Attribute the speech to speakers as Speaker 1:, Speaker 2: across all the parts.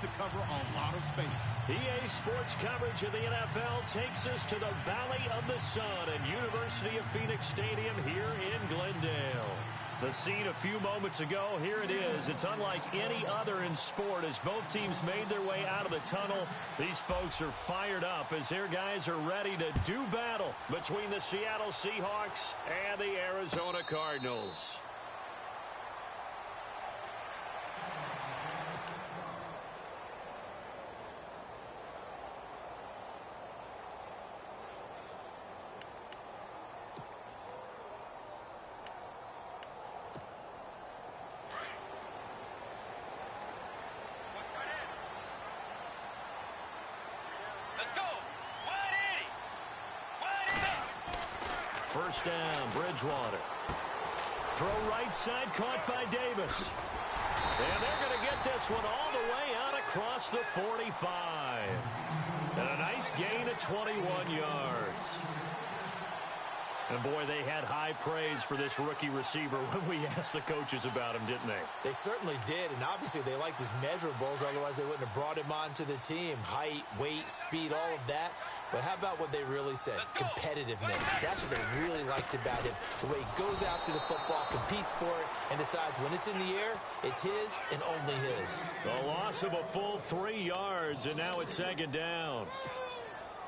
Speaker 1: to cover a lot of space.
Speaker 2: EA Sports coverage of the NFL takes us to the Valley of the Sun at University of Phoenix Stadium here in Glendale. The scene a few moments ago, here it is. It's unlike any other in sport as both teams made their way out of the tunnel. These folks are fired up as their guys are ready to do battle between the Seattle Seahawks and the Arizona Cardinals. First down, Bridgewater. Throw right side, caught by Davis. And they're going to get this one all the way out across the 45. And a nice gain of 21 yards. And, boy, they had high praise for this rookie receiver when we asked the coaches about him, didn't they?
Speaker 3: They certainly did, and obviously they liked his measurables. Otherwise, they wouldn't have brought him onto the team. Height, weight, speed, all of that. But how about what they really said? Competitiveness. That's what they really liked about him. The way he goes after the football, competes for it, and decides when it's in the air, it's his and only his.
Speaker 2: The loss of a full 3 yards, and now it's second down.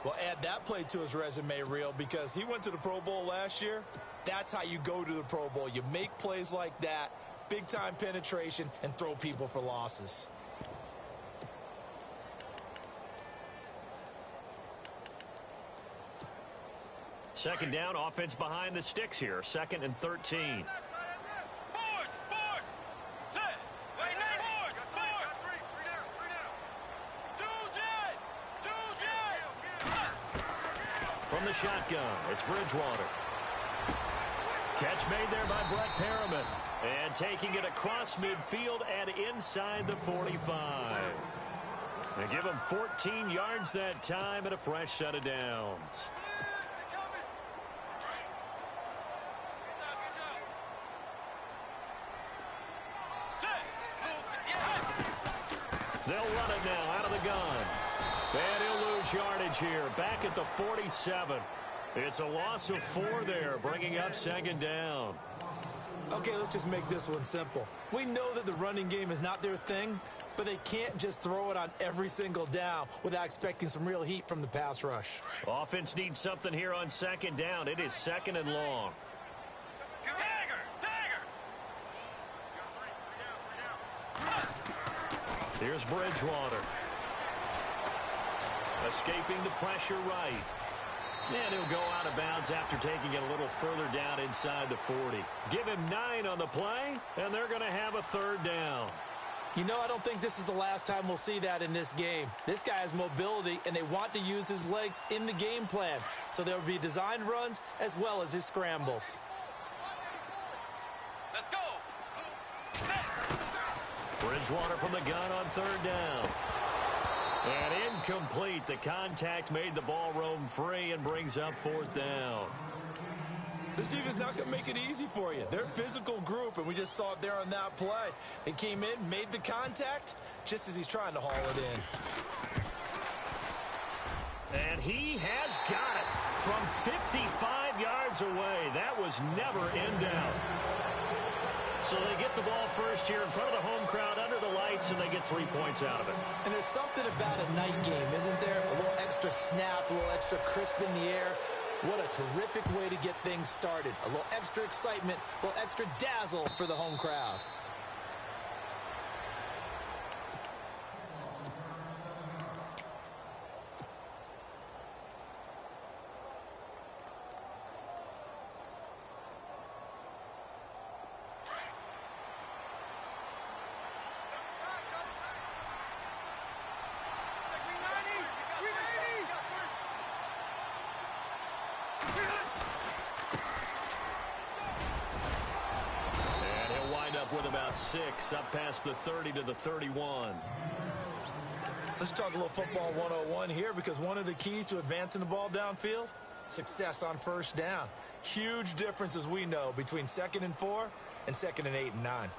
Speaker 3: Well, add that play to his resume, Real, because he went to the Pro Bowl last year. That's how you go to the Pro Bowl. You make plays like that, big-time penetration, and throw people for losses.
Speaker 2: Second down, offense behind the sticks here. 2nd and 13. From the shotgun, it's Bridgewater. Catch made there by Brett Perriman. And taking it across midfield and inside the 45. They give him 14 yards that time and a fresh set of downs. They'll run it now out of the gun. And he'll lose yardage here. Back at the 47. It's a loss of 4 there, bringing up second down.
Speaker 3: Okay, let's just make this one simple. We know that the running game is not their thing, but they can't just throw it on every single down without expecting some real heat from the pass rush.
Speaker 2: Offense needs something here on second down. It is 2nd and long. Here's Bridgewater. Escaping the pressure right. And he'll go out of bounds after taking it a little further down inside the 40. Give him 9 on the play, and they're going to have a 3rd down.
Speaker 3: You know, I don't think this is the last time we'll see that in this game. This guy has mobility, and they want to use his legs in the game plan. So there will be designed runs as well as his scrambles.
Speaker 4: Let's go.
Speaker 2: Bridgewater from the gun on 3rd down. And incomplete. The contact made the ball roam free and brings up 4th down.
Speaker 3: This defense is not going to make it easy for you. They're a physical group, and we just saw it there on that play. They came in, made the contact, just as he's trying to haul it in.
Speaker 2: And he has got it from 55 yards away. That was never in doubt. So they get the ball first here in front of the home crowd under the lights, and they get 3 points out of it.
Speaker 3: And there's something about a night game, isn't there? A little extra snap, a little extra crisp in the air. What a terrific way to get things started. A little extra excitement, a little extra dazzle for the home crowd.
Speaker 2: With about 6 up past the 30 to the 31.
Speaker 3: Let's talk a little football 101 here, because one of the keys to advancing the ball downfield, success on first down. Huge difference, as we know, between 2nd and 4 and 2nd and 8 and 9.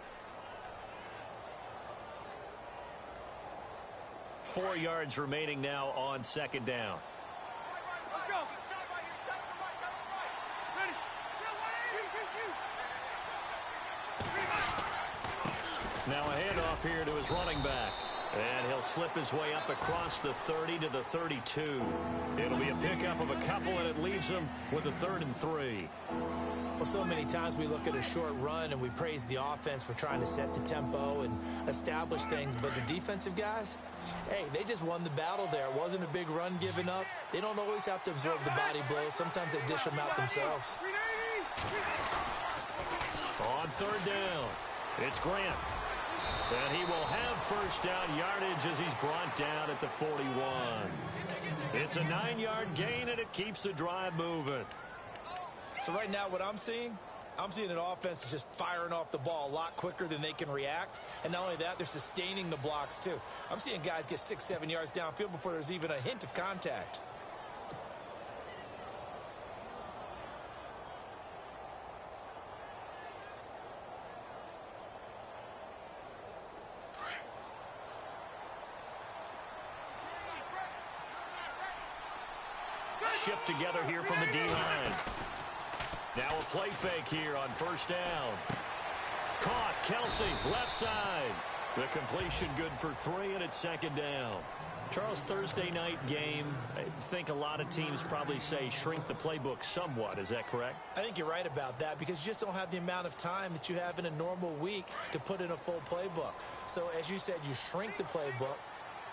Speaker 2: 4 yards remaining now on second down. Now a handoff here to his running back. And he'll slip his way up across the 30 to the 32. It'll be a pickup of a couple, and it leaves him with a 3rd and 3.
Speaker 3: Well, so many times we look at a short run and we praise the offense for trying to set the tempo and establish things. But the defensive guys, hey, they just won the battle there. It wasn't a big run given up. They don't always have to absorb the body blows. Sometimes they dish them out themselves.
Speaker 2: On 3rd down, it's Grant. And he will have first down yardage as he's brought down at the 41. It's a 9-yard gain, and it keeps the drive moving.
Speaker 3: So right now what I'm seeing an offense just firing off the ball a lot quicker than they can react. And not only that, they're sustaining the blocks too. I'm seeing guys get 6-7 yards downfield before there's even a hint of contact.
Speaker 2: Shift together here from the D-line. Now a play fake here on first down. Caught, Kelsey, left side. The completion good for 3, and it's second down. Charles, Thursday night game, I think a lot of teams probably say shrink the playbook somewhat. Is that correct?
Speaker 3: I think you're right about that because you just don't have the amount of time that you have in a normal week to put in a full playbook. So as you said, you shrink the playbook.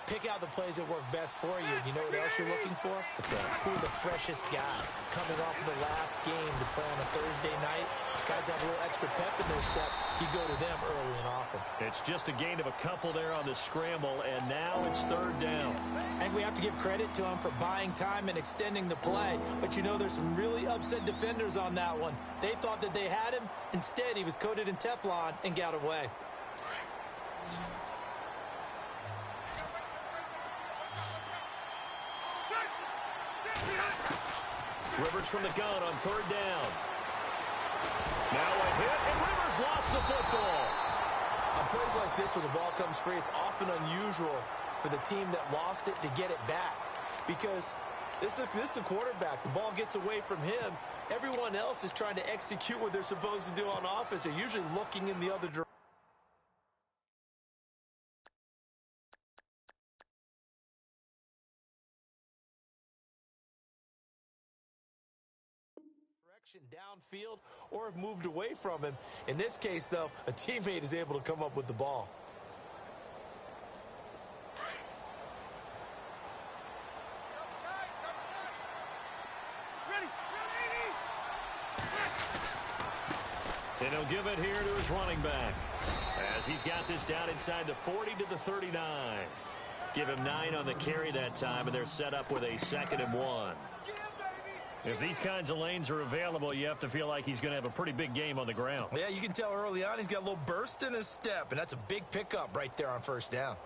Speaker 3: Pick out the plays that work best for you. You know what else you're looking for? Who are the freshest guys coming off of the last game to play on a Thursday night? Guys have a little extra pep in their step. You go to them early and often.
Speaker 2: It's just a gain of a couple there on the scramble, and now it's 3rd down.
Speaker 3: And we have to give credit to him for buying time and extending the play. But you know there's some really upset defenders on that one. They thought that they had him. Instead, he was coated in Teflon and got away.
Speaker 2: Rivers from the gun on 3rd down. Now a hit, and Rivers lost the football.
Speaker 3: On plays like this when the ball comes free, it's often unusual for the team that lost it to get it back. Because this is the quarterback. The ball gets away from him. Everyone else is trying to execute what they're supposed to do on offense. They're usually looking in the other direction. Downfield or have moved away from him. In this case, though, a teammate is able to come up with the ball.
Speaker 2: And he'll give it here to his running back as he's got this down inside the 40 to the 39. Give him 9 on the carry that time, and they're set up with a 2nd and 1. If these kinds of lanes are available, you have to feel like he's going to have a pretty big game on the ground.
Speaker 3: Yeah, you can tell early on he's got a little burst in his step, and that's a big pickup right there on first down.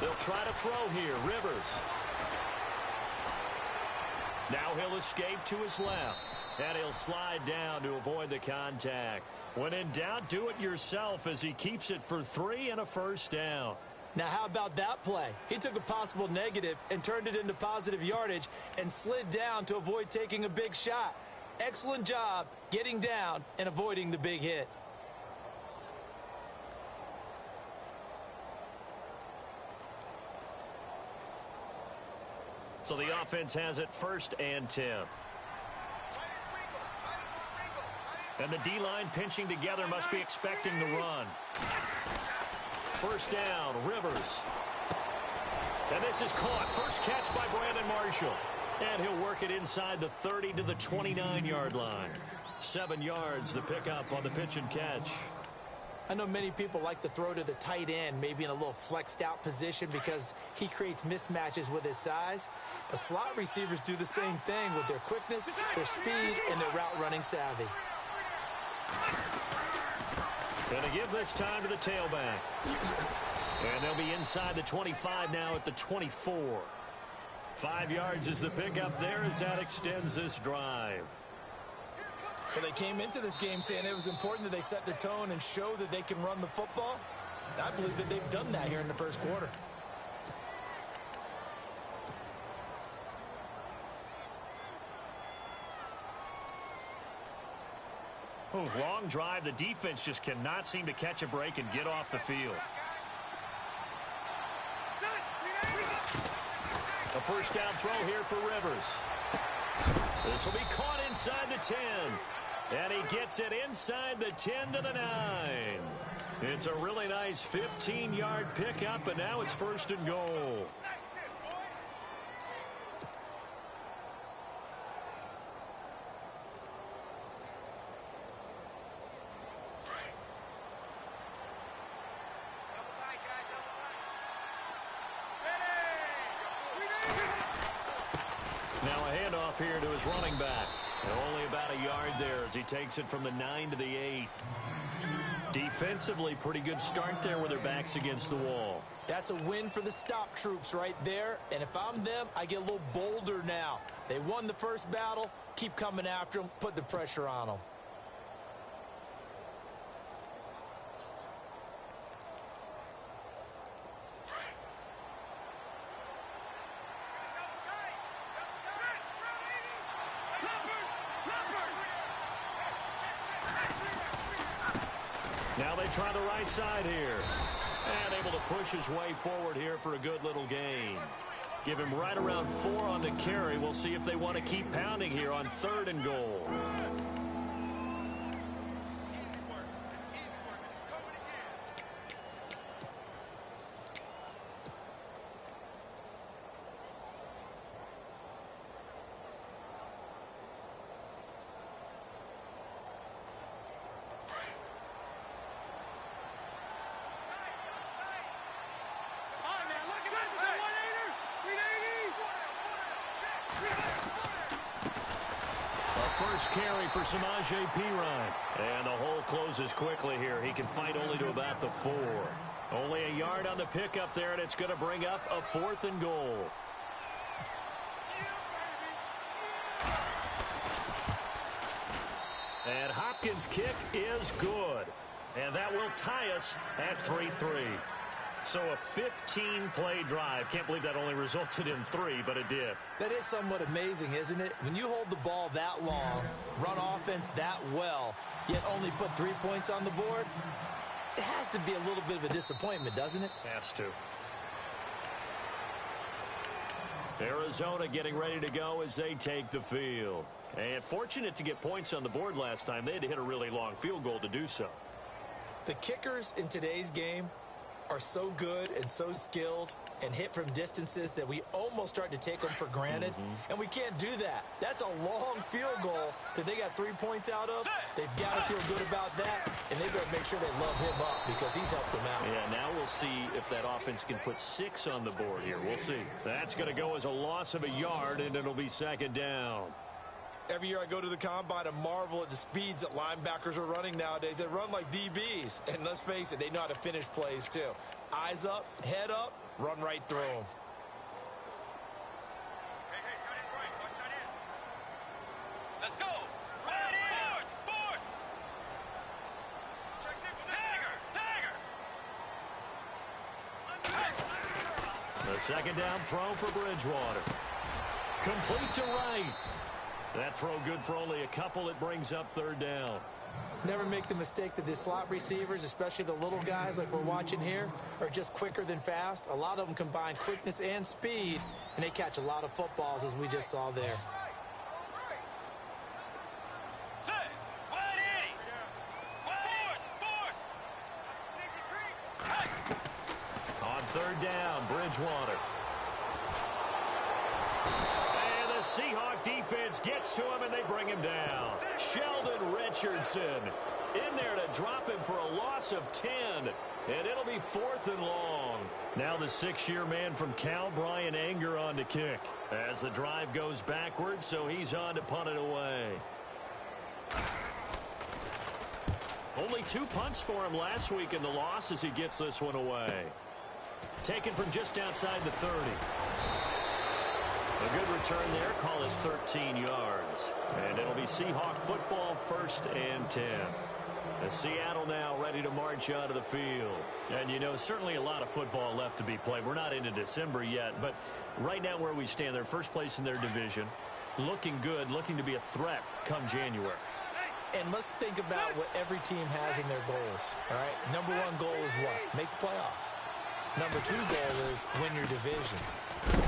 Speaker 2: They'll try to throw here. Rivers. Now he'll escape to his left. And he'll slide down to avoid the contact. When in doubt, do it yourself as he keeps it for 3 and a first down.
Speaker 3: Now, how about that play? He took a possible negative and turned it into positive yardage and slid down to avoid taking a big shot. Excellent job getting down and avoiding the big hit.
Speaker 2: So the offense has it 1st and 10. And the D-line pinching together must be expecting the run. First down, Rivers. And this is caught. First catch by Brandon Marshall. And he'll work it inside the 30 to the 29-yard line. 7 yards, the pickup on the pitch and catch.
Speaker 3: I know many people like to throw to the tight end, maybe in a little flexed out position because he creates mismatches with his size. But slot receivers do the same thing with their quickness, their speed, and their route running savvy.
Speaker 2: Gonna give this time to the tailback. And they'll be inside the 25 now at the 24. 5 yards is the pickup there as that extends this drive.
Speaker 3: Well, they came into this game saying it was important that they set the tone and show that they can run the football. And I believe that they've done that here in the first quarter.
Speaker 2: Long drive. The defense just cannot seem to catch a break and get off the field. A first down throw here for Rivers. This will be caught inside the 10. And he gets it inside the 10 to the 9. It's a really nice 15-yard pickup, and now it's first and goal. Now a handoff here to his running back. And only about a yard there as he takes it from the 9 to the 8. Defensively, pretty good start there with their backs against the wall.
Speaker 3: That's a win for the stop troops right there. And if I'm them, I get a little bolder now. They won the first battle. Keep coming after them. Put the pressure on them.
Speaker 2: Now they try the right side here. And able to push his way forward here for a good little gain. Give him right around 4 on the carry. We'll see if they want to keep pounding here on 3rd and goal. First carry for Samaje Perine. And the hole closes quickly here. He can fight only to about the 4. Only a yard on the pickup there, and it's going to bring up a 4th and goal. And Hopkins' kick is good. And that will tie us at 3-3. So a 15-play drive. Can't believe that only resulted in 3, but it did.
Speaker 3: That is somewhat amazing, isn't it? When you hold the ball that long, run offense that well, yet only put 3 points on the board, it has to be a little bit of a disappointment, doesn't it?
Speaker 2: Has to. Arizona getting ready to go as they take the field. And fortunate to get points on the board last time. They had to hit a really long field goal to do so.
Speaker 3: The kickers in today's game are so good and so skilled and hit from distances that we almost start to take them for granted. And we can't do that. That's a long field goal that they got 3 points out of. They've got to feel good about that, and they better make sure they love him up because he's helped them out.
Speaker 2: Yeah, now we'll see if that offense can put 6 on the board here. We'll see. That's going to go as a loss of a yard, and it'll be 2nd down.
Speaker 3: Every year I go to the combine and marvel at the speeds that linebackers are running nowadays. They run like DBs. And let's face it, they know how to finish plays too. Eyes up, head up, run right through them.
Speaker 1: Hey, got it right. Watch that in.
Speaker 4: Let's go. Right in. Force.
Speaker 1: Check nickel.
Speaker 4: Tiger.
Speaker 2: The 2nd down throw for Bridgewater. Complete to right. That throw good for only a couple. It brings up 3rd down.
Speaker 3: Never make the mistake that the slot receivers, especially the little guys like we're watching here, are just quicker than fast. A lot of them combine quickness and speed, and they catch a lot of footballs, as we just saw there.
Speaker 4: Set. Wide Eddie. Force.
Speaker 2: On 3rd down, Bridgewater. Seahawk defense gets to him, and they bring him down. Sheldon Richardson in there to drop him for a loss of 10, and it'll be 4th and long. Now the 6-year man from Cal, Brian Anger, on to kick as the drive goes backwards, so he's on to punt it away. Only 2 punts for him last week in the loss as he gets this one away. Taken from just outside the 30. A good return there. Call it 13 yards. And it'll be Seahawk football, 1st and 10. As Seattle now ready to march out of the field. And, you know, certainly a lot of football left to be played. We're not into December yet, but right now where we stand, they're first place in their division. Looking good, looking to be a threat come January.
Speaker 3: And let's think about what every team has in their goals, all right? Number one goal is what? Make the playoffs. Number two goal is win your division.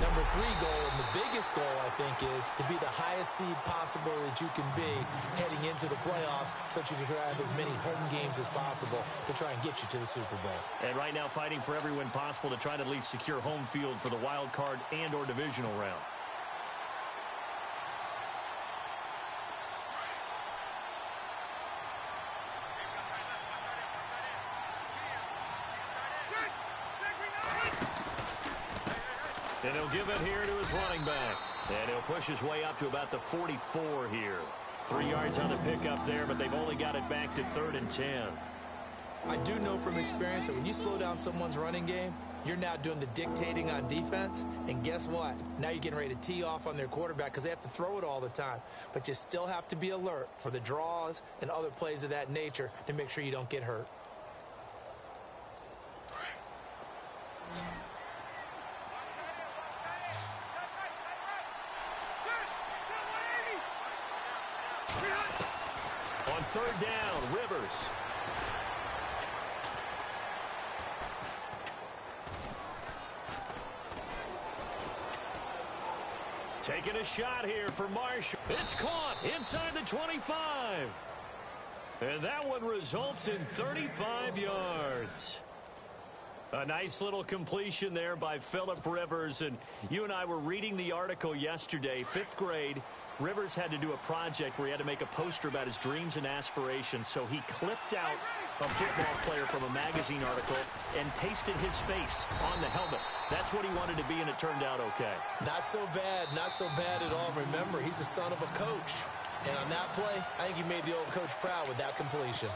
Speaker 3: Number three goal, and the biggest goal, I think, is to be the highest seed possible that you can be heading into the playoffs so that you can try to have as many home games as possible to try and get you to the Super Bowl.
Speaker 2: And right now fighting for every win possible to try to at least secure home field for the wild card and or divisional round. And he'll give it here to his running back. And he'll push his way up to about the 44 here. 3 yards on the pickup there, but they've only got it back to 3rd and 10.
Speaker 3: I do know from experience that when you slow down someone's running game, you're now doing the dictating on defense. And guess what? Now you're getting ready to tee off on their quarterback because they have to throw it all the time. But you still have to be alert for the draws and other plays of that nature to make sure you don't get hurt.
Speaker 2: On 3rd down, Rivers. Taking a shot here for Marshall. It's caught inside the 25. And that one results in 35 yards. A nice little completion there by Phillip Rivers. And you and I were reading the article yesterday, 5th grade. Rivers had to do a project where he had to make a poster about his dreams and aspirations. So he clipped out a football player from a magazine article and pasted his face on the helmet. That's what he wanted to be, and it turned out okay.
Speaker 3: Not so bad at all. Remember, he's the son of a coach. And on that play, I think he made the old coach proud with that completion.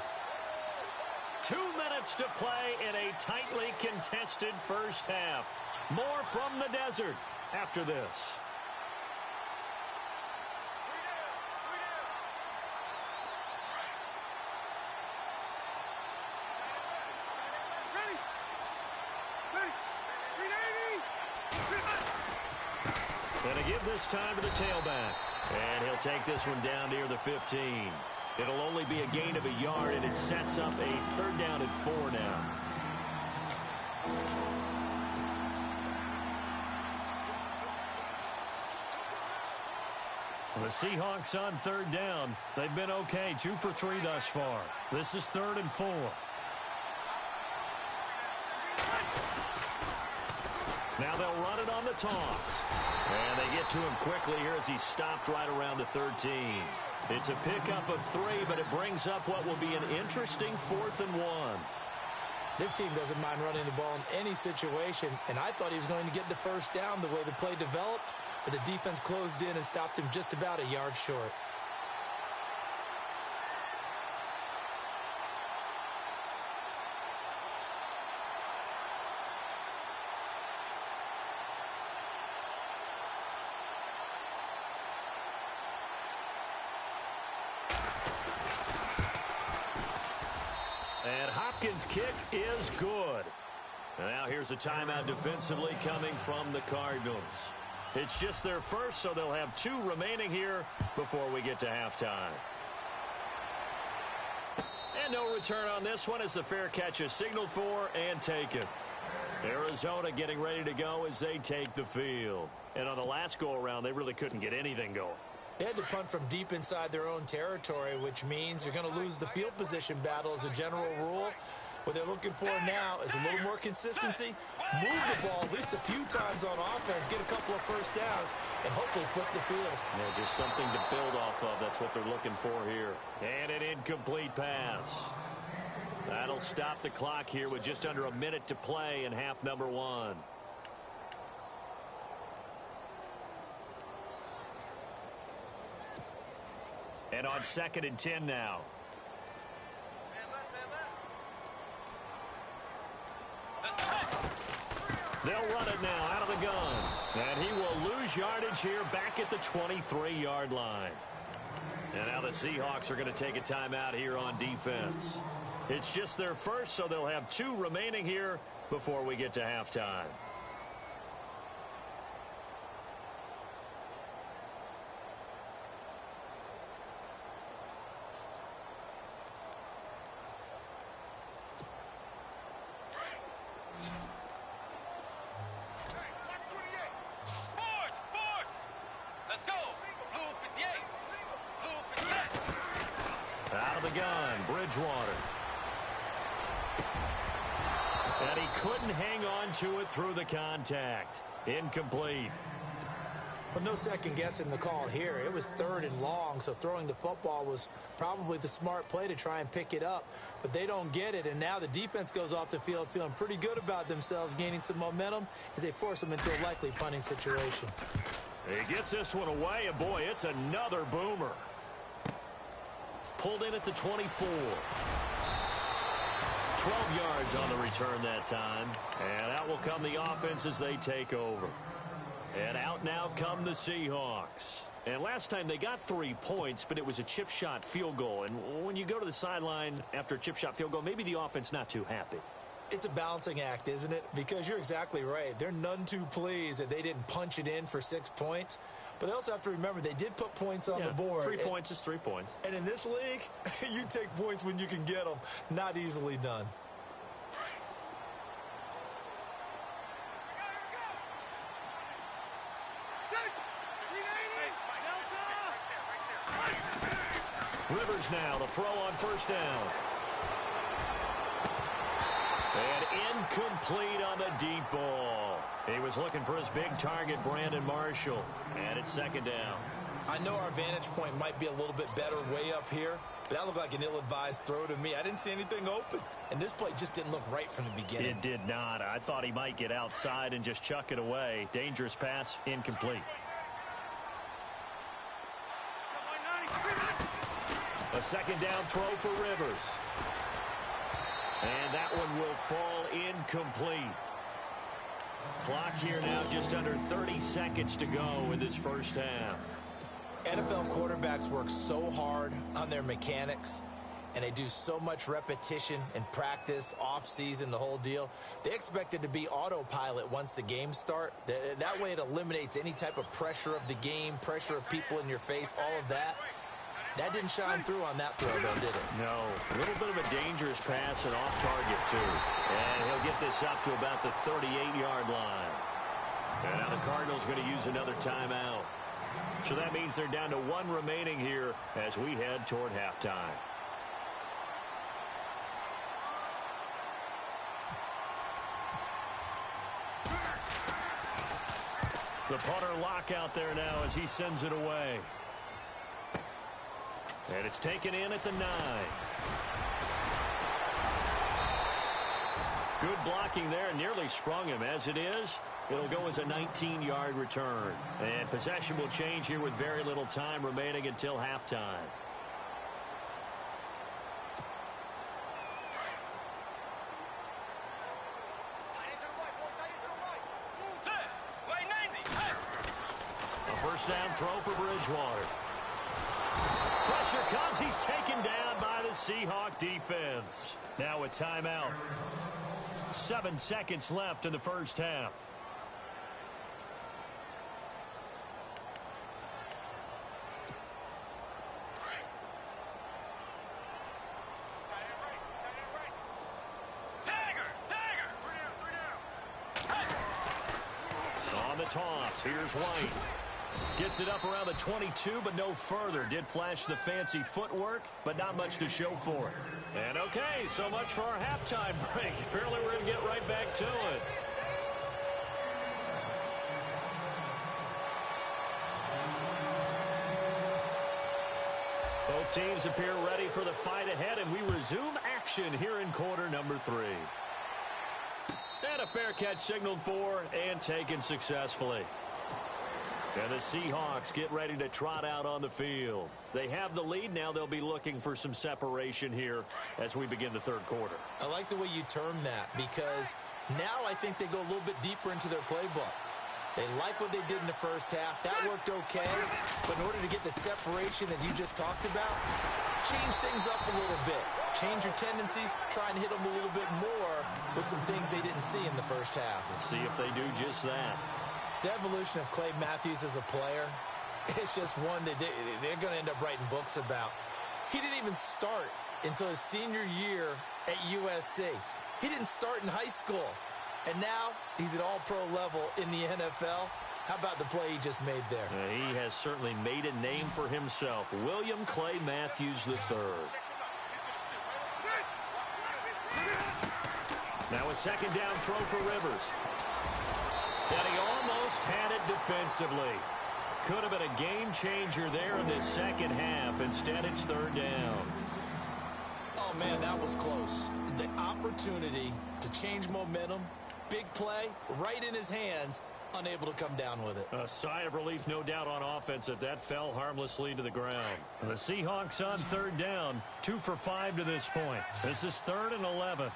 Speaker 2: 2 minutes to play in a tightly contested first half. More from the desert after this. And a give this time to the tailback. And he'll take this one down near the 15. It'll only be a gain of a yard, and it sets up a 3rd down and 4 now. The Seahawks on 3rd down. They've been okay, 2 for 3 thus far. This is 3rd and 4. Now they'll run it on the toss. And they get to him quickly here as he stopped right around the 13. It's a pickup of 3, but it brings up what will be an interesting 4th and 1.
Speaker 3: This team doesn't mind running the ball in any situation, and I thought he was going to get the first down the way the play developed, but the defense closed in and stopped him just about a yard short.
Speaker 2: And Hopkins' kick is good. And now here's a timeout defensively coming from the Cardinals. It's just their first, so they'll have 2 remaining here before we get to halftime. And no return on this one as the fair catch is signaled for and taken. Arizona getting ready to go as they take the field. And on the last go-around, they really couldn't get anything going.
Speaker 3: They had to punt from deep inside their own territory, which means you're going to lose the field position battle as a general rule. What they're looking for now is a little more consistency, move the ball at least a few times on offense, get a couple of first downs, and hopefully flip the field.
Speaker 2: Yeah, just something to build off of. That's what they're looking for here. And an incomplete pass. That'll stop the clock here with just under a minute to play in half number 1. And on 2nd and 10 now. They'll run it now out of the gun. And he will lose yardage here back at the 23-yard line. And now the Seahawks are going to take a timeout here on defense. It's just their first, so they'll have 2 remaining here before we get to halftime. Out of the gun, Bridgewater. And he couldn't hang on to it through the contact. Incomplete.
Speaker 3: Well, no second guessing the call here. It was 3rd and long, so throwing the football was probably the smart play to try and pick it up. But they don't get it, and now the defense goes off the field feeling pretty good about themselves, gaining some momentum as they force them into a likely punting situation.
Speaker 2: He gets this one away, and boy, it's another boomer. Pulled in at the 24. 12 yards on the return that time. And out will come the offense as they take over. And out now come the Seahawks. And last time they got 3 points, but it was a chip shot field goal. And when you go to the sideline after a chip shot field goal, maybe the offense not too happy.
Speaker 3: It's a balancing act, isn't it? Because you're exactly right. They're none too pleased that they didn't punch it in for 6 points. But they also have to remember they did put points on the board.
Speaker 2: 3 points is 3 points.
Speaker 3: And in this league, you take points when you can get them. Not easily done.
Speaker 2: Rivers now, the throw on first down. And incomplete on the deep ball. He was looking for his big target, Brandon Marshall. And it's 2nd down.
Speaker 3: I know our vantage point might be a little bit better way up here, but that looked like an ill-advised throw to me. I didn't see anything open. And this play just didn't look right from the beginning.
Speaker 2: It did not. I thought he might get outside and just chuck it away. Dangerous pass, incomplete. A 2nd down throw for Rivers. And that one will fall incomplete. Clock here now just under 30 seconds to go in this first half.
Speaker 3: NFL quarterbacks work so hard on their mechanics, and they do so much repetition and practice, off-season, the whole deal. They expect it to be autopilot once the games start. That way it eliminates any type of pressure of the game, pressure of people in your face, all of that. That didn't shine through on that throw, though, did it?
Speaker 2: No. A little bit of a dangerous pass and off target, too. And he'll get this up to about the 38-yard line. And now the Cardinals going to use another timeout. So that means they're down to 1 remaining here as we head toward halftime. The punter lock out there now as he sends it away. And it's taken in at the 9. Good blocking there, nearly sprung him. As it is, it'll go as a 19-yard return. And possession will change here with very little time remaining until halftime. A first down throw for Bridgewater. Pressure comes. He's taken down by the Seahawk defense. Now a timeout. 7 seconds left in the first half. On the toss, here's White. Gets it up around the 22, but no further. Did flash the fancy footwork, but not much to show for it. And okay, so much for our halftime break. Apparently we're going to get right back to it. Both teams appear ready for the fight ahead, and we resume action here in quarter number 3. And a fair catch signaled for and taken successfully. And the Seahawks get ready to trot out on the field. They have the lead. Now they'll be looking for some separation here as we begin the third quarter.
Speaker 3: I like the way you term that, because now I think they go a little bit deeper into their playbook. They like what they did in the first half. That worked okay. But in order to get the separation that you just talked about, change things up a little bit. Change your tendencies. Try and hit them a little bit more with some things they didn't see in the first half.
Speaker 2: Let's see if they do just that.
Speaker 3: The evolution of Clay Matthews as a player, it's just one that they're going to end up writing books about. He didn't even start until his senior year at USC. He didn't start in high school. And now he's at all-pro level in the NFL. How about the play he just made there?
Speaker 2: He has certainly made a name for himself. William Clay Matthews III. Now a second down throw for Rivers. And he almost had it defensively. Could have been a game changer there in this second half. Instead, it's third down.
Speaker 3: Oh, man, that was close. The opportunity to change momentum, big play, right in his hands, unable to come down with it.
Speaker 2: A sigh of relief, no doubt, on offense that fell harmlessly to the ground. And the Seahawks on third down, 2 for 5 to this point. This is 3rd and 11.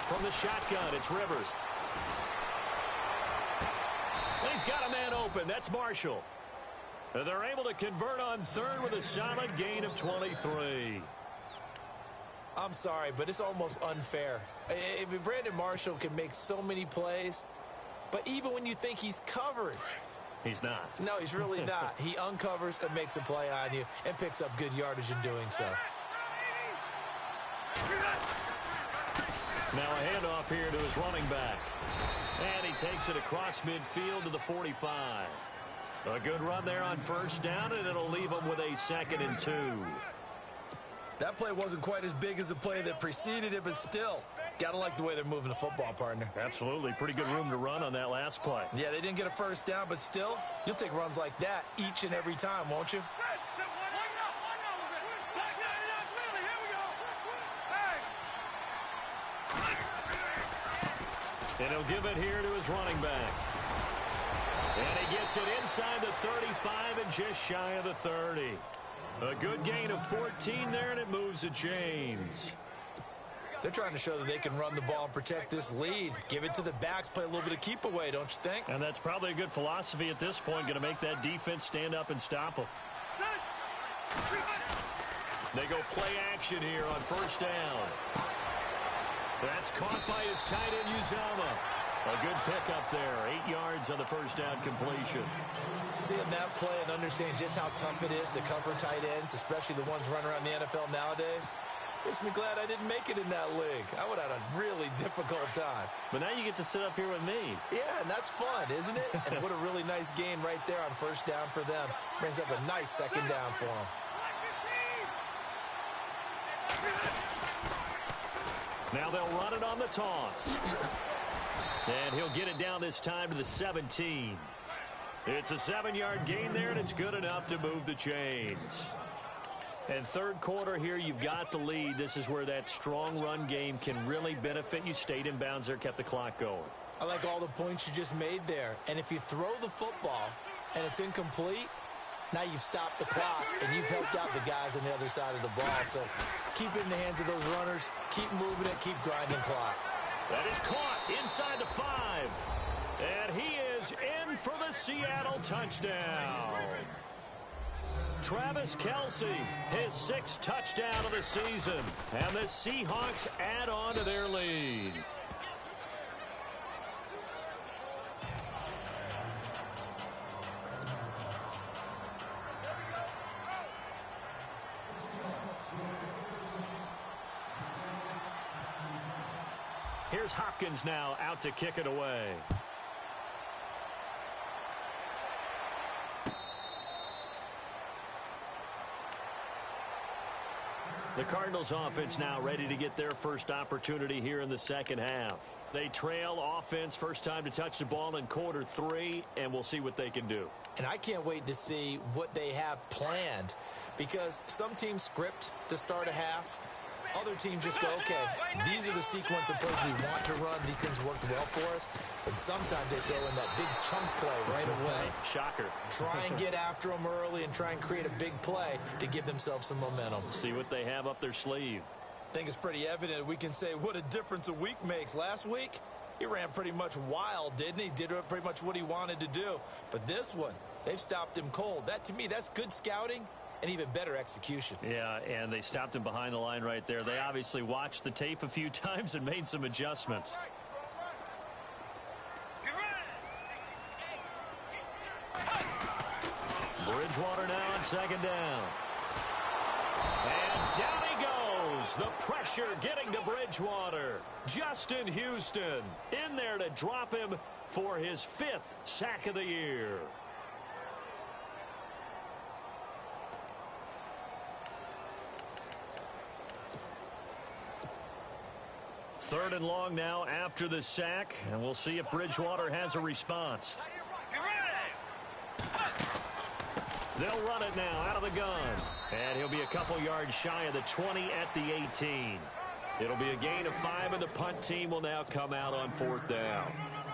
Speaker 2: From the shotgun, it's Rivers. And he's got a man open. That's Marshall. And they're able to convert on third with a solid gain of 23.
Speaker 3: I'm sorry, but it's almost unfair. Brandon Marshall can make so many plays, but even when you think he's covered,
Speaker 2: he's not.
Speaker 3: No, he's really not. He uncovers and makes a play on you and picks up good yardage in doing so.
Speaker 2: Now a handoff here to his running back. And he takes it across midfield to the 45. A good run there on first down, and it'll leave him with a 2nd and 2.
Speaker 3: That play wasn't quite as big as the play that preceded it, but still, gotta like the way they're moving the football, partner.
Speaker 2: Absolutely. Pretty good room to run on that last play.
Speaker 3: Yeah, they didn't get a first down, but still, you'll take runs like that each and every time, won't you?
Speaker 2: And he'll give it here to his running back. And he gets it inside the 35 and just shy of the 30. A good gain of 14 there, and it moves the chains.
Speaker 3: They're trying to show that they can run the ball and protect this lead. Give it to the backs, play a little bit of keep away, don't you think?
Speaker 2: And that's probably a good philosophy at this point, going to make that defense stand up and stop them. They go play action here on first down. That's caught by his tight end, Uzama. A good pickup there. 8 yards on the first down completion.
Speaker 3: Seeing that play and understanding just how tough it is to cover tight ends, especially the ones running around the NFL nowadays, makes me glad I didn't make it in that league. I would have had a really difficult time.
Speaker 2: But now you get to sit up here with me.
Speaker 3: Yeah, and that's fun, isn't it? And what a really nice gain right there on first down for them. Brings up a nice second down for them.
Speaker 2: Now they'll run it on the toss. And he'll get it down this time to the 17. It's a 7-yard gain there, and it's good enough to move the chains. And third quarter here, you've got the lead. This is where that strong run game can really benefit you. Stayed in bounds there, kept the clock going.
Speaker 3: I like all the points you just made there. And if you throw the football and it's incomplete, now you've stopped the clock and you've helped out the guys on the other side of the ball. So keep it in the hands of those runners. Keep moving it. Keep grinding clock.
Speaker 2: That is caught inside the 5. And he is in for the Seattle touchdown. Travis Kelce, his 6th touchdown of the season. And the Seahawks add on to their lead. Here's Hopkins now out to kick it away. The Cardinals offense now ready to get their first opportunity here in the second half. They trail offense, first time to touch the ball in quarter 3, and we'll see what they can do.
Speaker 3: And I can't wait to see what they have planned, because some teams script to start a half. Other teams just go, okay, these are the sequence of plays we want to run. These things worked well for us. And sometimes they throw in that big chunk play right away.
Speaker 2: Shocker.
Speaker 3: Try and get after them early and try and create a big play to give themselves some momentum.
Speaker 2: See what they have up their sleeve.
Speaker 3: think it's pretty evident we can say what a difference a week makes. Last week, he ran pretty much wild, didn't he? Did pretty much what he wanted to do. But this one, they've stopped him cold. That, to me, that's good scouting and even better execution.
Speaker 2: Yeah, and they stopped him behind the line right there. They obviously watched the tape a few times and made some adjustments. Bridgewater now on second down. And down he goes. The pressure getting to Bridgewater. Justin Houston in there to drop him for his 5th sack of the year. Third and long now after the sack, and we'll see if Bridgewater has a response. They'll run it now out of the gun. And he'll be a couple yards shy of the 20 at the 18. It'll be a gain of 5, and the punt team will now come out on 4th down.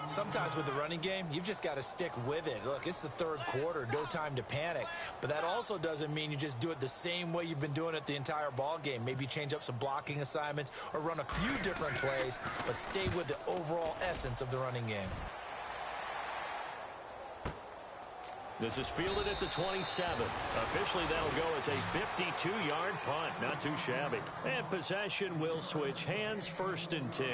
Speaker 3: Sometimes with the running game, you've just got to stick with it. Look, it's the third quarter, no time to panic. But that also doesn't mean you just do it the same way you've been doing it the entire ball game. Maybe change up some blocking assignments or run a few different plays, but stay with the overall essence of the running game.
Speaker 2: This is fielded at the 27. Officially, that'll go as a 52-yard punt. Not too shabby. And possession will switch hands, 1st and 10.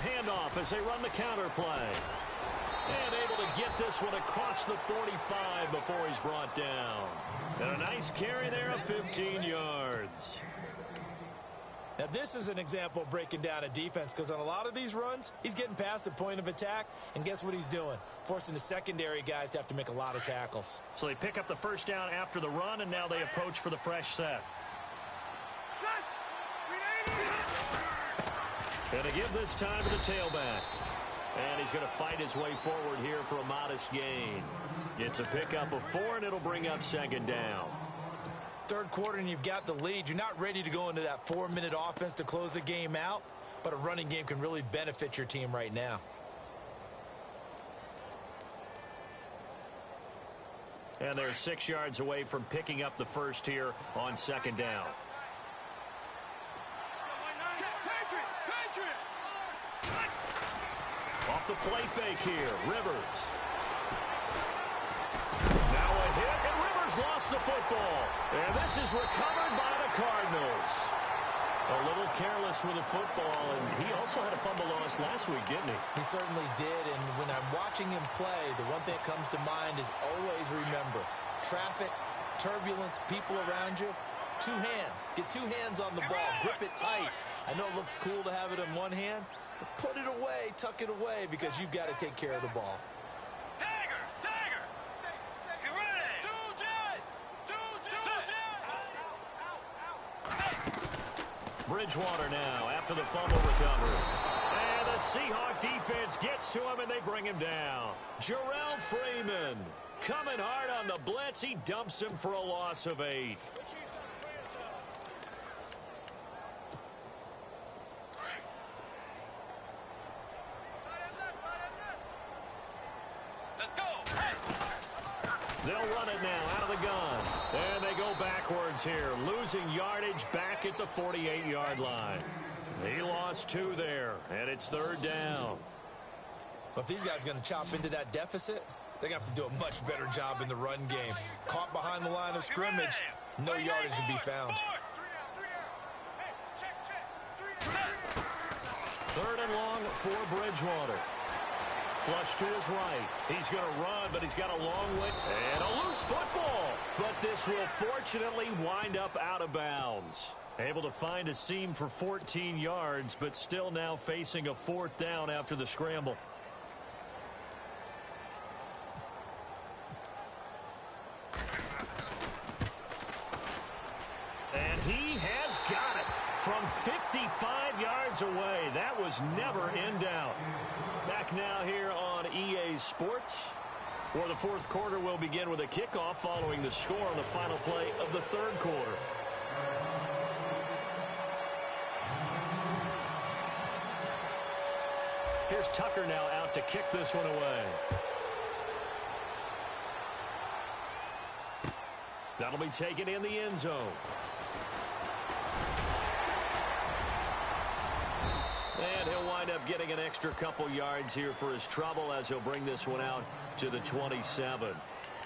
Speaker 2: Handoff as they run the counter play. And able to get this one across the 45 before he's brought down. And a nice carry there of 15 yards.
Speaker 3: Now, this is an example of breaking down a defense, because on a lot of these runs, he's getting past the point of attack, and guess what he's doing? Forcing the secondary guys to have to make a lot of tackles.
Speaker 2: So they pick up the first down after the run, and now they approach for the fresh set. Going to give this time to the tailback. And he's going to fight his way forward here for a modest gain. It's a pickup of 4, and it'll bring up 2nd down.
Speaker 3: Third quarter, and you've got the lead. You're not ready to go into that 4-minute offense to close the game out, but a running game can really benefit your team right now.
Speaker 2: And they're 6 yards away from picking up the first here on 2nd down. Off the play fake here, Rivers. Now a hit, and Rivers lost the football. And this is recovered by the Cardinals. A little careless with the football, and he also had a fumble loss last week, didn't he?
Speaker 3: He certainly did, and when I'm watching him play, the one thing that comes to mind is always remember, traffic, turbulence, people around you, 2 hands. Get 2 hands on the ball. Grip it tight. I know it looks cool to have it in one hand, but put it away, tuck it away, because you've got to take care of the ball.
Speaker 4: Dagger! Dagger! You ready?
Speaker 2: Bridgewater now after the fumble recovery. And the Seahawk defense gets to him, and they bring him down. Jarrell Freeman coming hard on the blitz. He dumps him for a loss of 8. They'll run it now out of the gun. And they go backwards here, losing yardage back at the 48-yard line. He lost 2 there, and it's 3rd down.
Speaker 3: But if these guys are going to chop into that deficit, they're going to have to do a much better job in the run game. Caught behind the line of scrimmage, no yardage to be found.
Speaker 2: 3rd and long for Bridgewater. Flush to his right. He's going to run, but he's got a long way. And a loose football. But this will fortunately wind up out of bounds. Able to find a seam for 14 yards, but still now facing a 4th down after the scramble. And he has got it from 55 yards away. That was never in doubt. back now here on EA Sports. For the fourth quarter, we'll begin with a kickoff following the score on the final play of the third quarter. Here's Tucker now out to kick this one away. That'll be taken in the end zone. And he'll wind up getting an extra couple yards here for his trouble as he'll bring this one out to the 27.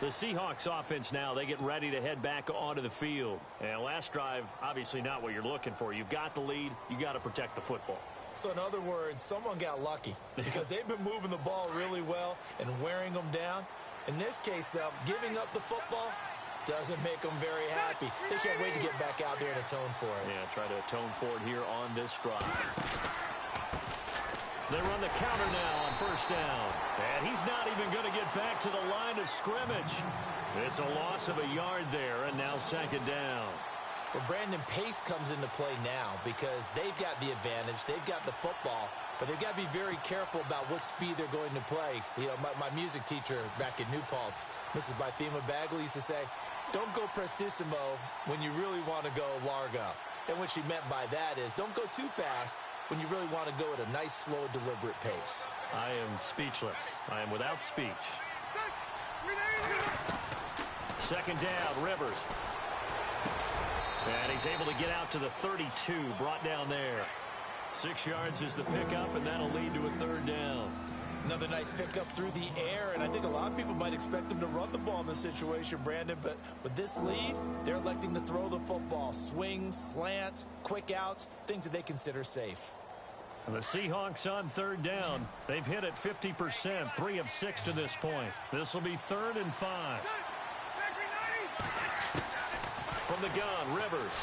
Speaker 2: The Seahawks offense now, they get ready to head back onto the field. And last drive, obviously not what you're looking for. You've got the lead. You got to protect the football.
Speaker 3: So in other words, someone got lucky because they've been moving the ball really well and wearing them down. In this case, though, giving up the football doesn't make them very happy. They can't wait to get back out there and atone for it.
Speaker 2: Yeah, try to atone for it here on this drive. They run the counter now on first down. And he's not even going to get back to the line of scrimmage. It's a loss of a yard there, and now second down.
Speaker 3: Well, Brandon, pace comes into play now because they've got the advantage. They've got the football, but they've got to be very careful about what speed they're going to play. You know, my music teacher back in New Paltz, Mrs. Bythema Bagley, used to say, don't go prestissimo when you really want to go largo. And what she meant by that is don't go too fast when you really want to go at a nice, slow, deliberate pace.
Speaker 2: I am speechless. I am without speech. Second down, Rivers. And he's able to get out to the 32, brought down there. 6 yards is the pickup, and that'll lead to a third down.
Speaker 3: Another nice pickup through the air, and I think a lot of people might expect them to run the ball in this situation, Brandon, but with this lead, they're electing to throw the football. Swings, slants, quick outs, things that they consider safe.
Speaker 2: And the Seahawks on third down. They've hit it 50%, 3 of 6 to this point. This will be 3rd and 5. From the gun, Rivers.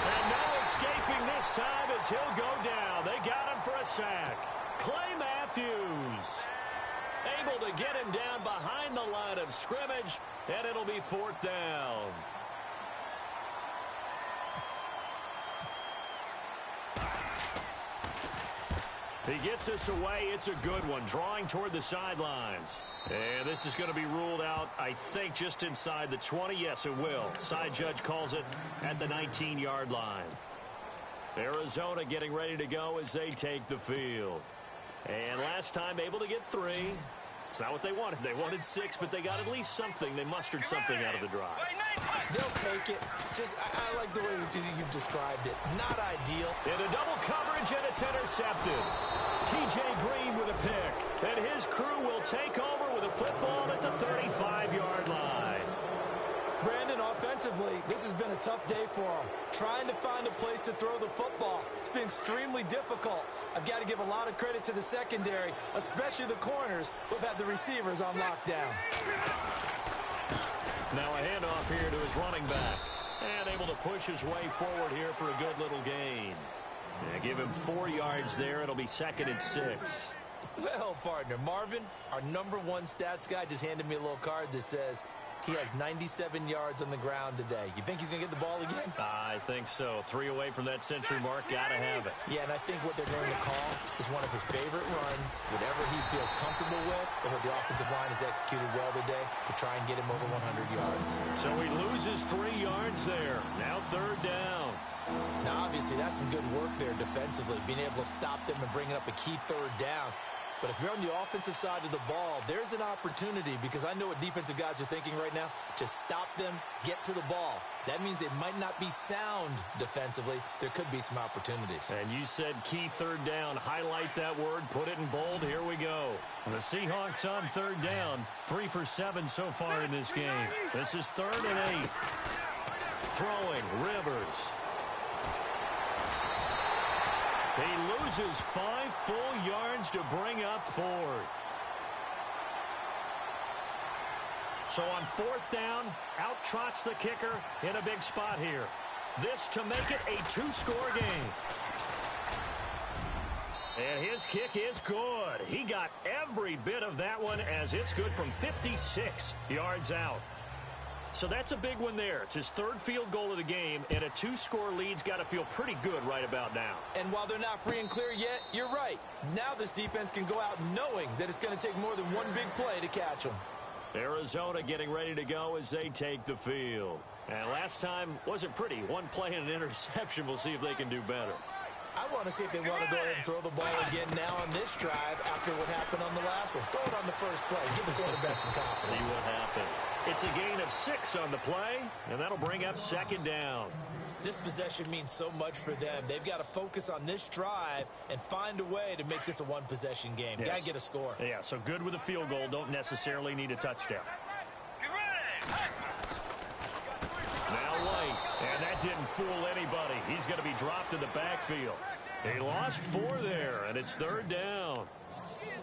Speaker 2: And no escaping this time as he'll go down. They got him for a sack. Clay Matthews able to get him down behind the line of scrimmage, and it'll be 4th down. He gets us away. It's a good one, drawing toward the sidelines. And this is going to be ruled out, I think, just inside the 20. Yes, it will. Side judge calls it at the 19-yard line. Arizona getting ready to go as they take the field. And last time able to get 3. It's not what they wanted. They wanted 6, but they got at least something. They mustered something out of the drive.
Speaker 3: They'll take it. I like the way you've described it. Not ideal.
Speaker 2: Into double coverage, and it's intercepted. T.J. Green with a pick. And his crew will take over with a football at the 35-yard line.
Speaker 3: Brandon, offensively, this has been a tough day for them. Trying to find a place to throw the football. It's been extremely difficult. I've got to give a lot of credit to the secondary, especially the corners who've had the receivers on lockdown.
Speaker 2: Now a handoff here to his running back. And able to push his way forward here for a good little gain. And give him 4 yards there. It'll be 2nd and 6.
Speaker 3: Well, partner, Marvin, our #1 stats guy, just handed me a little card that says he has 97 yards on the ground today. You think he's going to get the ball again?
Speaker 2: I think so. 3 away from that century mark. Got to have it.
Speaker 3: Yeah, and I think what they're going to call is one of his favorite runs, whatever he feels comfortable with, and what the offensive line has executed well today to try and get him over 100 yards.
Speaker 2: So he loses 3 yards there. Now 3rd down.
Speaker 3: Now, obviously, that's some good work there defensively, being able to stop them and bringing up a key 3rd down. But if you're on the offensive side of the ball, there's an opportunity because I know what defensive guys are thinking right now. Just stop them, get to the ball. That means they might not be sound defensively. There could be some opportunities.
Speaker 2: And you said key 3rd down. Highlight that word. Put it in bold. Here we go. The Seahawks on 3rd down. 3 for 7 so far in this game. This is 3rd and 8. Throwing, Rivers. He loses 5 full yards to bring up 4th. So on 4th down, out trots the kicker in a big spot here. This to make it a 2-score game. And his kick is good. He got every bit of that one as it's good from 56 yards out. So that's a big one there. It's his third field goal of the game, and a 2-score lead's got to feel pretty good right about now.
Speaker 3: And while they're not free and clear yet, you're right. Now this defense can go out knowing that it's going to take more than one big play to catch them.
Speaker 2: Arizona getting ready to go as they take the field. And last time wasn't pretty. One play and an interception. We'll see if they can do better.
Speaker 3: I want to see if they want to go ahead and throw the ball again now on this drive after what happened on the last one. Throw it on the first play. Give the quarterback some confidence.
Speaker 2: See what happens. It's a gain of 6 on the play, and that'll bring up second down.
Speaker 3: This possession means so much for them. They've got to focus on this drive and find a way to make this a one-possession game.
Speaker 2: Yes.
Speaker 3: Got to get a score.
Speaker 2: Yeah, so good with a field goal. Don't necessarily need a touchdown.
Speaker 4: Get ready.
Speaker 2: Now White, and that didn't fool anybody. He's going to be dropped in the backfield. He lost 4 there, and it's third down.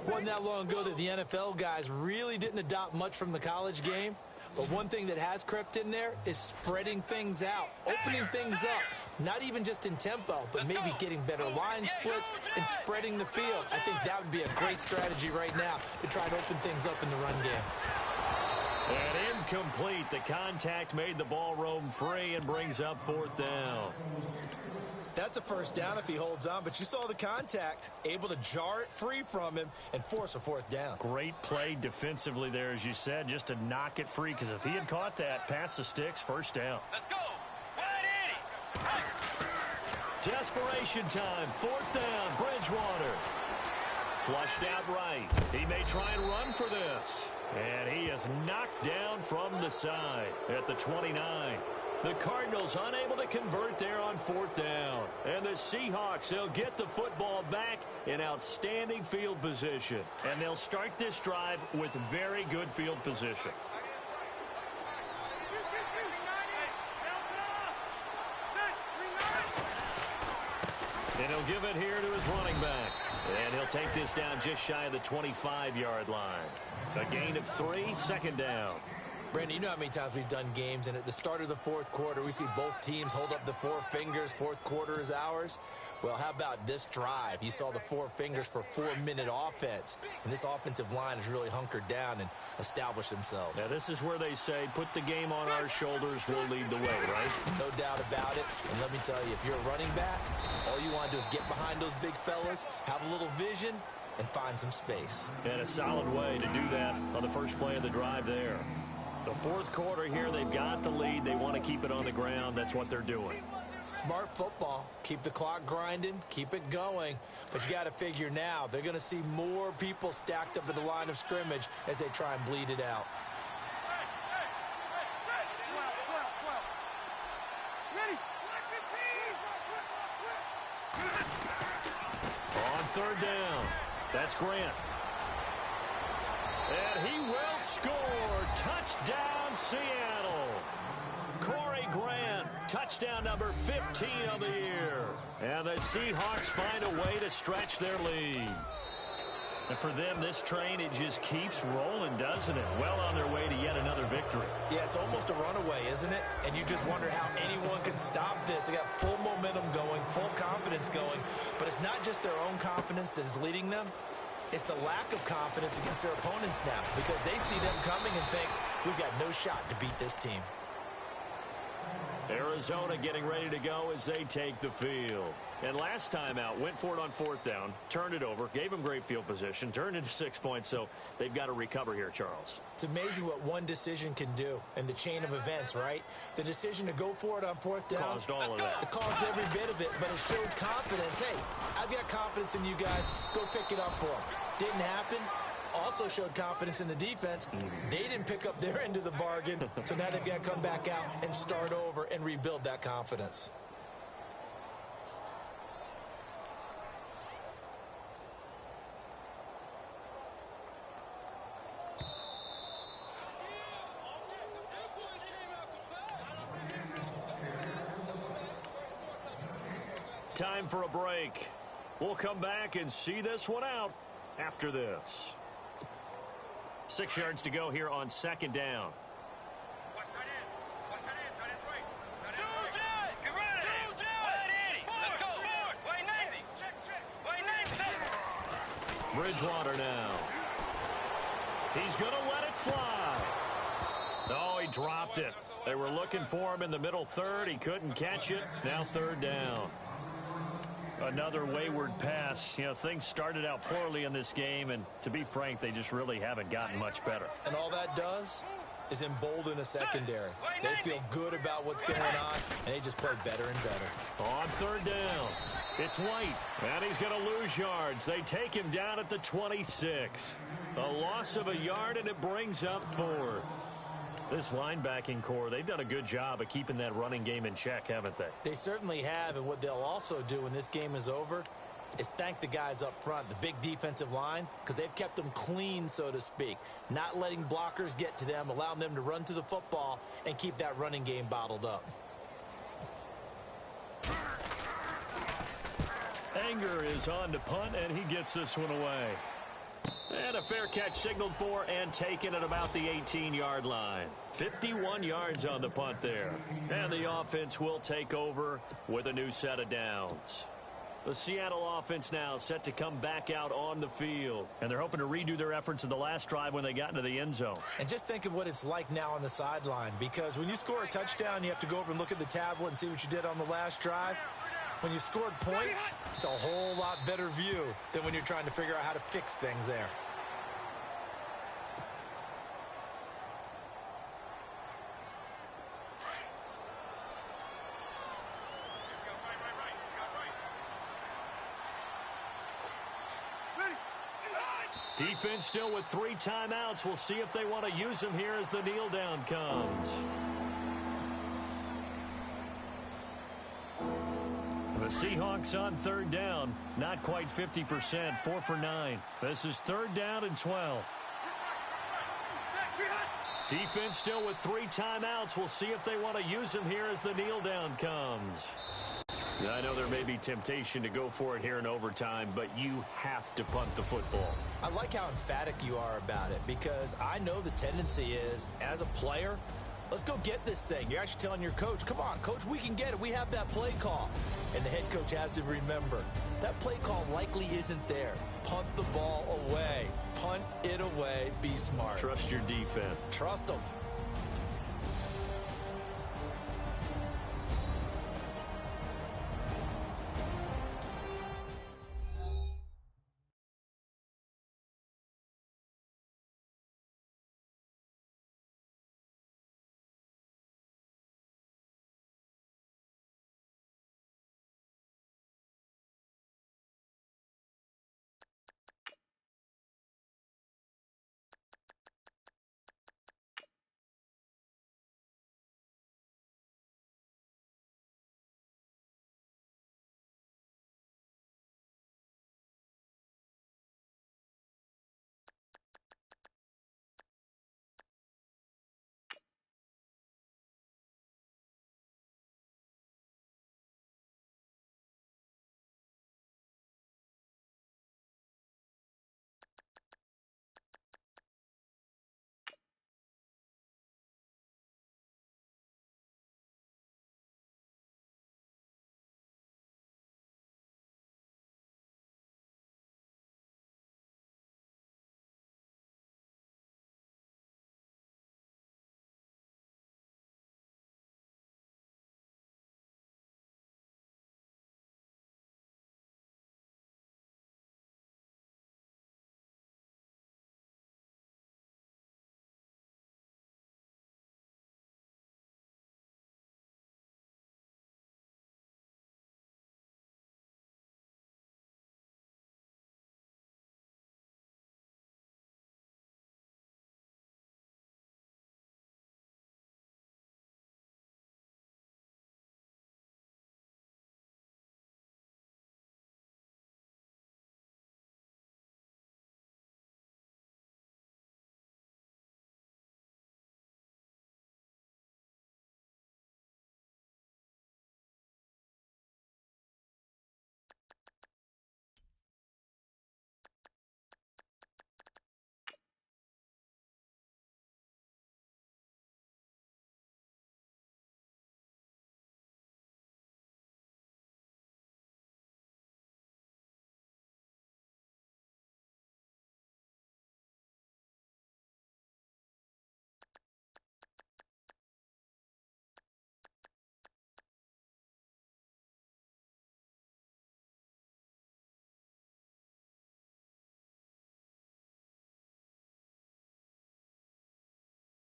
Speaker 3: Wasn't that long ago that the NFL guys really didn't adopt much from the college game. But one thing that has crept in there is spreading things out, opening things up, not even just in tempo, but maybe getting better line splits and spreading the field. I think that would be a great strategy right now to try to open things up in the run game.
Speaker 2: And incomplete. The contact made the ball roam free and brings up fourth down.
Speaker 3: That's a first down if he holds on, but you saw the contact, able to jar it free from him and force a fourth down.
Speaker 2: Great play defensively there, as you said, just to knock it free, because if he had caught that, past the sticks, first down.
Speaker 4: Let's go. 180.
Speaker 2: Desperation time, fourth down, Bridgewater. Flushed out right. He may try and run for this. And he is knocked down from the side at the 29. The Cardinals unable to convert there on fourth down. And the Seahawks, they'll get the football back in outstanding field position. And they'll start this drive with very good field position. And he'll give it here to his running back. And he'll take this down just shy of the 25-yard line. A gain of 3, second down.
Speaker 3: Brandon, you know how many times we've done games, and at the start of the fourth quarter, we see both teams hold up the 4 fingers, fourth quarter is ours. Well, how about this drive? You saw the 4 fingers for 4-minute offense, and this offensive line has really hunkered down and established themselves.
Speaker 2: Now, this is where they say, put the game on our shoulders, we'll lead the way, right?
Speaker 3: No doubt about it, and let me tell you, if you're a running back, all you want to do is get behind those big fellas, have a little vision, and find some space.
Speaker 2: And a solid way to do that on the first play of the drive there. The fourth quarter here, they've got the lead. They want to keep it on the ground. That's what they're doing.
Speaker 3: Smart football. Keep the clock grinding. Keep it going. But you got to figure now, they're going to see more people stacked up at the line of scrimmage as they try and bleed it out.
Speaker 2: On third down, that's Grant. And he will score. Touchdown, Seattle. Corey Grant, touchdown number 15 of the year. And the Seahawks find a way to stretch their lead. And for them, this train, it just keeps rolling, doesn't it? Well on their way to yet another victory.
Speaker 3: Yeah, it's almost a runaway, isn't it? And you just wonder how anyone can stop this. They got full momentum going, full confidence going. But it's not just their own confidence that is leading them. It's the lack of confidence against their opponents now, because they see them coming and think, we've got no shot to beat this team.
Speaker 2: Arizona getting ready to go as they take the field. And last time out, went for it on fourth down, turned it over, gave them great field position, turned into 6 points, so they've got to recover here, Charles.
Speaker 3: It's amazing what one decision can do in the chain of events, right? The decision to go for it on fourth down
Speaker 2: Caused all of that.
Speaker 3: It caused every bit of it, but it showed confidence. Hey, I've got confidence in you guys. Go pick it up for them. Didn't happen. Also showed confidence in the defense. They didn't pick up their end of the bargain, so now they've got to come back out and start over and rebuild that confidence.
Speaker 2: Time for a break. We'll come back and see this one out after this. 6 yards to go here on second down.
Speaker 1: Watch tight end. Watch tight end. Tight end's right. Tight
Speaker 4: Two
Speaker 1: end's right.
Speaker 4: jet. Get ready. 180. Let's go. Wait 90. Wait 90.
Speaker 2: Bridgewater now. He's going to let it fly. Oh, he dropped it. They were looking for him in the middle third. He couldn't catch it. Now third down. Another wayward pass. You know, things started out poorly in this game, and to be frank, they just really haven't gotten much better.
Speaker 3: And all that does is embolden a secondary. They feel good about what's going on, and they just play better and better.
Speaker 2: On third down, it's White, and he's going to lose yards. They take him down at the 26. A loss of a yard, and it brings up fourth. This linebacking core, they've done a good job of keeping that running game in check, haven't they?
Speaker 3: They certainly have, and what they'll also do when this game is over is thank the guys up front, the big defensive line, because they've kept them clean, so to speak, not letting blockers get to them, allowing them to run to the football and keep that running game bottled up.
Speaker 2: Anger is on to punt, and he gets this one away. And a fair catch signaled for and taken at about the 18-yard line. 51 yards on the punt there. And the offense will take over with a new set of downs. The Seattle offense now set to come back out on the field. And they're hoping to redo their efforts in the last drive when they got into the end zone.
Speaker 3: And just think of what it's like now on the sideline, because when you score a touchdown, you have to go over and look at the tablet and see what you did on the last drive. When you scored points, it's a whole lot better view than when you're trying to figure out how to fix things there.
Speaker 2: Defense still with 3 timeouts. We'll see if they want to use them here as the kneel down comes. The Seahawks on third down, not quite 50%, 4 for 9. This is third down and 12. Defense still with 3 timeouts. We'll see if they want to use them here as the kneel down comes. I know there may be temptation to go for it here in overtime, but you have to punt the football.
Speaker 3: I like how emphatic you are about it, because I know the tendency is, as a player, let's go get this thing. You're actually telling your coach, come on, coach, we can get it. We have that play call. And the head coach has to remember, that play call likely isn't there. Punt the ball away. Punt it away. Be smart.
Speaker 2: Trust your defense.
Speaker 3: Trust them.